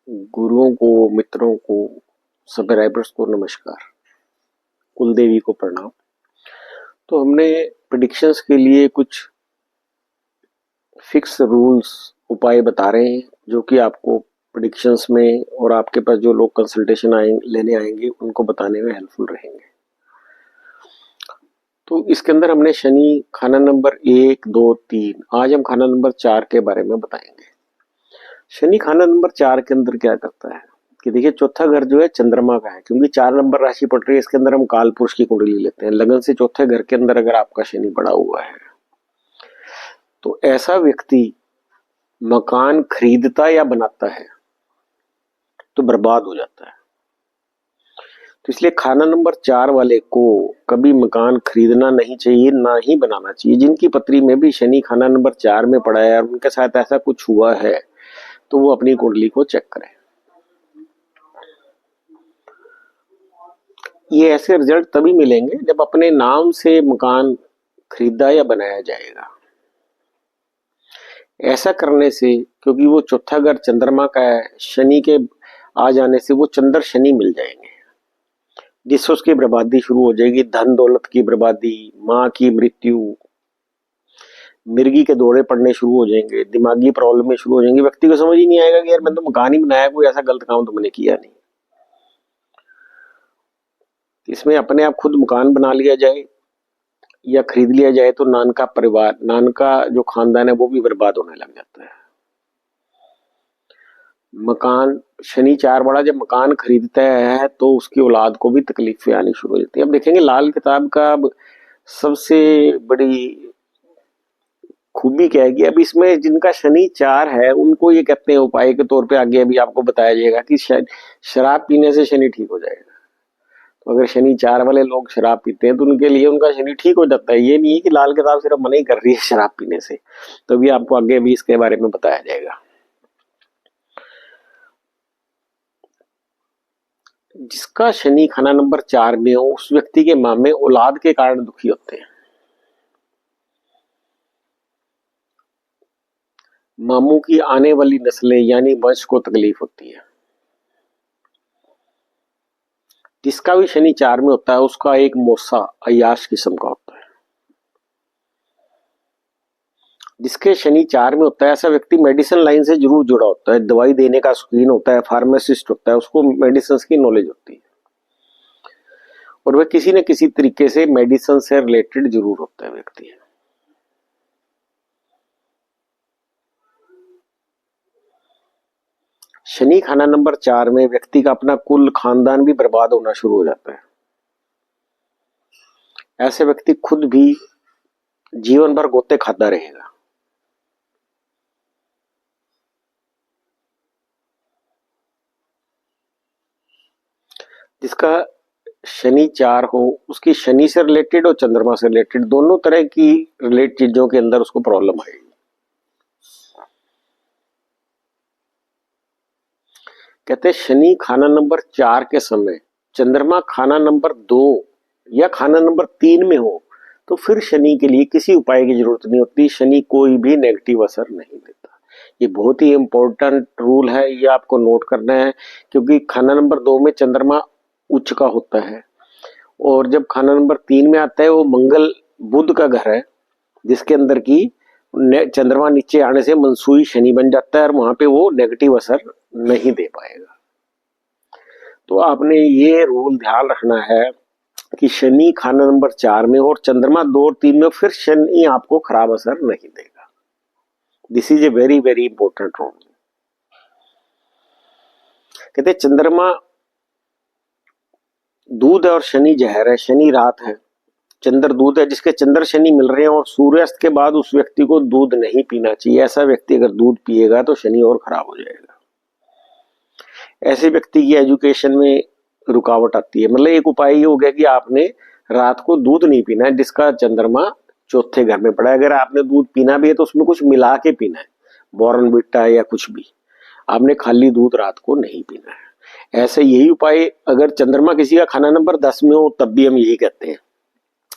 गुरुओं को, मित्रों को, सब्सक्राइबर्स को नमस्कार, कुलदेवी को प्रणाम। तो हमने प्रेडिक्शंस के लिए कुछ फिक्स रूल्स उपाय बता रहे हैं जो कि आपको प्रेडिक्शंस में और आपके पास जो लोग कंसल्टेशन लेने आएंगे उनको बताने में हेल्पफुल रहेंगे। तो इसके अंदर हमने शनि खाना नंबर 1, 2, 3, आज हम खाना नंबर 4 के बारे में बताएंगे। शनि खाना नंबर 4 के अंदर क्या करता है कि देखिए, चौथा घर जो है चंद्रमा का है, क्योंकि 4 नंबर राशि पड़ रही है। इसके अंदर हम काल पुरुष की कुंडली लेते हैं। लगन से चौथे घर के अंदर अगर आपका शनि पड़ा हुआ है तो ऐसा व्यक्ति मकान खरीदता या बनाता है तो बर्बाद हो जाता है। तो इसलिए खाना नंबर 4 वाले को कभी मकान खरीदना नहीं चाहिए, ना ही बनाना चाहिए। जिनकी पत्री में भी शनि खाना नंबर 4 में पड़ा है और उनके साथ ऐसा कुछ हुआ है तो वो अपनी कुंडली को चेक करें। ये ऐसे रिजल्ट तभी मिलेंगे जब अपने नाम से मकान खरीदा या बनाया जाएगा। ऐसा करने से, क्योंकि वो चौथा घर चंद्रमा का है, शनि के आ जाने से वो चंद्र शनि मिल जाएंगे, जिससे उसकी बर्बादी शुरू हो जाएगी। धन दौलत की बर्बादी, माँ की मृत्यु, मिर्गी के दौरे पड़ने शुरू हो जाएंगे, दिमागी प्रॉब्लम शुरू हो जाएंगी। व्यक्ति को समझ ही नहीं आएगा कि यार, मैं तो मकान ही बनाया, कोई ऐसा गलत काम तो मैंने किया नहीं। इसमें अपने आप खुद मकान बना लिया जाए या खरीद लिया जाए तो नानका परिवार, नानका जो खानदान है वो भी बर्बाद होने लग जाता है। मकान शनि 4 बड़ा जब मकान खरीदता है तो उसकी औलाद को भी तकलीफें आनी शुरू हो जाती है। अब देखेंगे, लाल किताब का अब सबसे बड़ी खूबी क्या है कि अब इसमें जिनका शनि 4 है उनको ये कहते हैं उपाय के तौर पे, आगे अभी आपको बताया जाएगा कि शराब पीने से शनि ठीक हो जाएगा। तो अगर शनि 4 वाले लोग शराब पीते हैं तो उनके लिए उनका शनि ठीक हो जाता है। ये नहीं है कि लाल किताब सिर्फ मना ही कर रही है शराब पीने से। तो भी आपको आगे भी इसके बारे में बताया जाएगा। जिसका शनि खाना नंबर 4 में हो उस व्यक्ति के मामले औलाद के कारण दुखी होते हैं। मामू की आने वाली नस्लें यानी वंश को तकलीफ होती है। जिसका भी शनि 4 में होता है उसका एक मौसा अय्याश किस्म का होता है। जिसके शनि 4 में होता है ऐसा व्यक्ति मेडिसिन लाइन से जरूर जुड़ा होता है, दवाई देने का शौकीन होता है, फार्मासिस्ट होता है, उसको मेडिसिन की नॉलेज होती है और वह किसी न किसी तरीके से मेडिसिन से रिलेटेड जरूर होता है व्यक्ति। शनि खाना नंबर 4 में व्यक्ति का अपना कुल खानदान भी बर्बाद होना शुरू हो जाता है। ऐसे व्यक्ति खुद भी जीवन भर गोते खाता रहेगा। जिसका शनि 4 हो उसकी शनि से रिलेटेड और चंद्रमा से रिलेटेड दोनों तरह की रिलेटेड चीजों के अंदर उसको प्रॉब्लम आएगी। कहते हैं शनि खाना नंबर 4 के समय चंद्रमा खाना नंबर 2 या खाना नंबर 3 में हो तो फिर शनि के लिए किसी उपाय की जरूरत नहीं होती। शनि कोई भी नेगेटिव असर नहीं देता। ये बहुत ही इंपॉर्टेंट रूल है, ये आपको नोट करना है, क्योंकि खाना नंबर 2 में चंद्रमा उच्च का होता है और जब खाना नंबर 3 में आता है वो मंगल बुध का घर है, जिसके अंदर की चंद्रमा नीचे आने से मनसूई शनि बन जाता है और वहां पे वो नेगेटिव असर नहीं दे पाएगा। तो आपने ये रूल ध्यान रखना है कि शनि खाना नंबर 4 में और चंद्रमा 2 और 3 में, फिर शनि आपको खराब असर नहीं देगा। This is a very very important rule. कहते चंद्रमा दूध है और शनि जहर है। शनि रात है, चंद्र दूध है। जिसके चंद्र शनि मिल रहे हैं और सूर्यास्त के बाद उस व्यक्ति को दूध नहीं पीना चाहिए। ऐसा व्यक्ति अगर दूध पिएगा तो शनि और खराब हो जाएगा। ऐसे व्यक्ति की एजुकेशन में रुकावट आती है। मतलब एक उपाय ये हो गया कि आपने रात को दूध नहीं पीना है जिसका चंद्रमा चौथे घर में पड़ा है। अगर आपने दूध पीना भी है तो उसमें कुछ मिला के पीना है, बॉर्नविटा या कुछ भी। आपने खाली दूध रात को नहीं पीना है। ऐसे यही उपाय अगर चंद्रमा किसी का खाना नंबर 10 में हो तब भी हम यही कहते हैं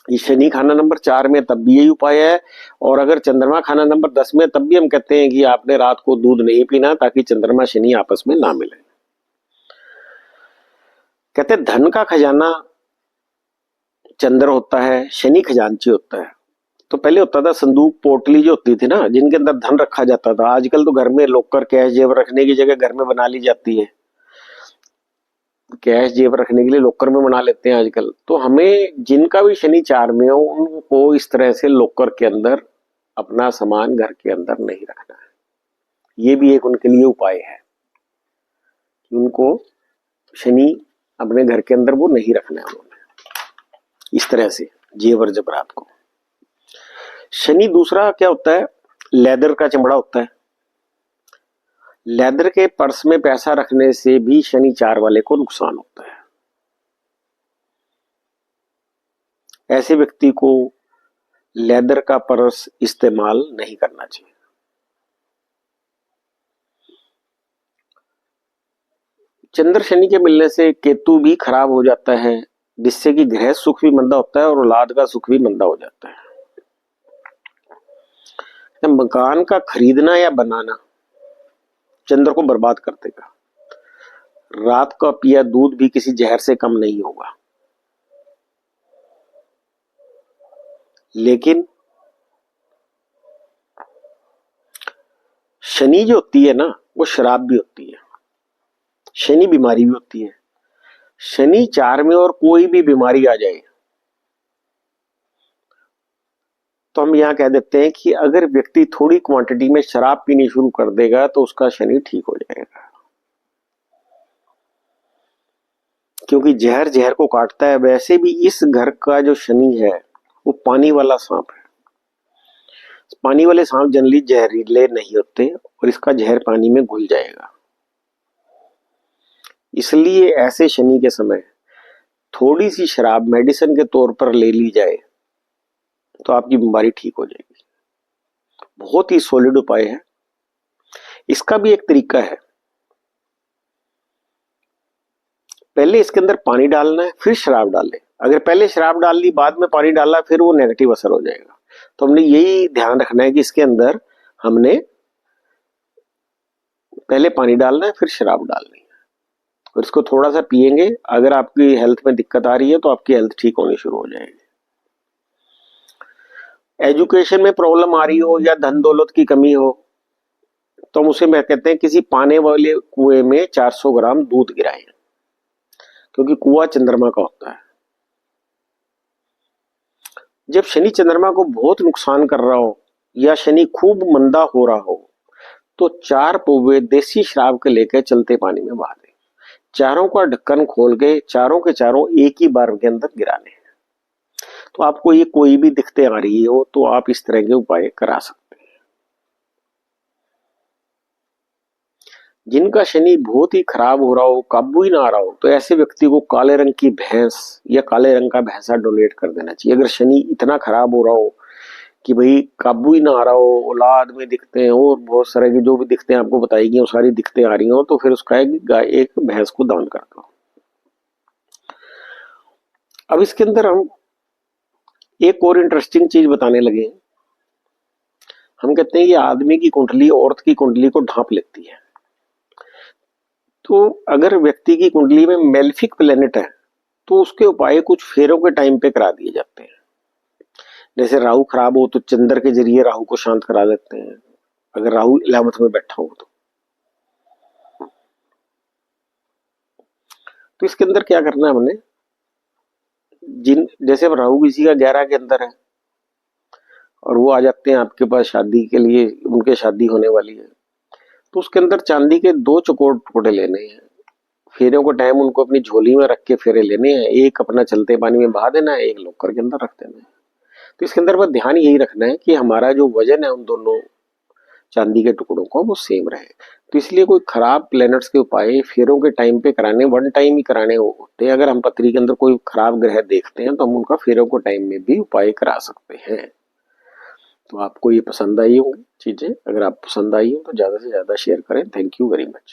ये शनि खाना नंबर 4 में तब भी यही उपाय है, और अगर चंद्रमा खाना नंबर 10 में तब भी हम कहते हैं कि आपने रात को दूध नहीं पीना ताकि चंद्रमा शनि आपस में ना मिले। कहते हैं धन का खजाना चंद्र होता है, शनि खजांची होता है। तो पहले होता था संदूक पोटली जो होती थी ना, जिनके अंदर धन रखा जाता था। आजकल तो घर में लॉकर कैश जेब रखने की जगह घर में बना ली जाती है, कैश जेब रखने के लिए लॉकर में बना लेते हैं आजकल। तो हमें जिनका भी शनि 4 में हो उनको इस तरह से लॉकर के अंदर अपना सामान घर के अंदर नहीं रखना है। ये भी एक उनके लिए उपाय है कि उनको शनि अपने घर के अंदर वो नहीं रखना है उन्होंने इस तरह से जेवर जबरात को। शनि दूसरा क्या होता है, लेदर का चमड़ा होता है। लेदर के पर्स में पैसा रखने से भी शनि 4 वाले को नुकसान होता है। ऐसे व्यक्ति को लेदर का पर्स इस्तेमाल नहीं करना चाहिए। चंद्र शनि के मिलने से केतु भी खराब हो जाता है, जिससे कि गृह सुख भी मंदा होता है और औलाद का सुख भी मंदा हो जाता है। मकान का खरीदना या बनाना चंद्र को बर्बाद कर देगा। रात का पिया दूध भी किसी जहर से कम नहीं होगा। लेकिन शनि जो होती है ना, वो शराब भी होती है, शनि बीमारी भी होती है। शनि 4 में और कोई भी बीमारी आ जाए तो हम यहां कह देते हैं कि अगर व्यक्ति थोड़ी क्वांटिटी में शराब पीनी शुरू कर देगा तो उसका शनि ठीक हो जाएगा, क्योंकि जहर जहर को काटता है। वैसे भी इस घर का जो शनि है वो पानी वाला सांप है। पानी वाले सांप जनरली जहरीले नहीं होते और इसका जहर पानी में घुल जाएगा। इसलिए ऐसे शनि के समय थोड़ी सी शराब मेडिसिन के तौर पर ले ली जाए तो आपकी बीमारी ठीक हो जाएगी। बहुत ही सॉलिड उपाय है। इसका भी एक तरीका है, पहले इसके अंदर पानी डालना है फिर शराब डालें। अगर पहले शराब डाल ली बाद में पानी डाला फिर वो नेगेटिव असर हो जाएगा। तो हमने यही ध्यान रखना है कि इसके अंदर हमने पहले पानी डालना है फिर शराब डालनी है और इसको थोड़ा सा पिएंगे। अगर आपकी हेल्थ में दिक्कत आ रही है तो आपकी हेल्थ ठीक होनी शुरू हो जाएगी। एजुकेशन में प्रॉब्लम आ रही हो या धन दौलत की कमी हो तो हम उसे मैं कहते हैं किसी पाने वाले कुएं में 400 ग्राम दूध गिराएं, क्योंकि कुआं चंद्रमा का होता है। जब शनि चंद्रमा को बहुत नुकसान कर रहा हो या शनि खूब मंदा हो रहा हो तो 4 पौवे देसी शराब के लेकर चलते पानी में बहा दें। चारों का ढक्कन खोल के चारों के चारों एक ही बार के अंदर गिराने हैं। तो आपको ये कोई भी दिक्कतें आ रही हो तो आप इस तरह के उपाय करा सकते हैं। जिनका शनि बहुत ही खराब हो रहा हो, काबू ही ना आ रहा हो, तो ऐसे व्यक्ति को काले रंग की भैंस या काले रंग का भैंसा डोनेट कर देना चाहिए। अगर शनि इतना खराब हो रहा हो कि भाई काबू ही ना आ रहा हो, औलाद में दिखते हैं और बहुत सारे की जो भी दिखते हैं आपको बताएगी वो सारी दिखते आ रही हो, तो फिर उसका एक भैंस को दान कर दो। अब इसके अंदर हम एक और इंटरेस्टिंग चीज बताने लगे। हम कहते हैं कि आदमी की कुंडली औरत की कुंडली को ढांप लेती है। तो अगर व्यक्ति की कुंडली में मेलेफिक प्लेनेट है तो उसके उपाय कुछ फेरों के टाइम पे करा दिए जाते हैं। जैसे राहु खराब हो तो चंद्र के जरिए राहु को शांत करा देते हैं, अगर राहु 11th में बैठा हो तो इसके अंदर क्या करना है हमने, जैसे अब राहु किसी का 11 के अंदर है और वो आ जाते हैं आपके पास शादी के लिए, उनके शादी होने वाली है, तो उसके अंदर चांदी के 2 चकोर टुकड़े लेने हैं। फेरों को टाइम उनको अपनी झोली में रख के फेरे लेने हैं। एक अपना चलते पानी में बहा देना है, एक लॉकर के अंदर रख देना है। तो इसके अंदर बस ध्यान यही रखना है कि हमारा जो वजन है उन दोनों चांदी के टुकड़ों का वो सेम रहे। तो इसलिए कोई खराब प्लैनेट्स के उपाय फेरों के टाइम पे कराने, वन टाइम ही कराने होते हैं। अगर हम पत्री के अंदर कोई खराब ग्रह देखते हैं तो हम उनका फेरों के टाइम में भी उपाय करा सकते हैं। तो आपको ये पसंद आई होंगी चीजें। अगर आप पसंद आई हो तो ज्यादा से ज्यादा शेयर करें। Thank you very much.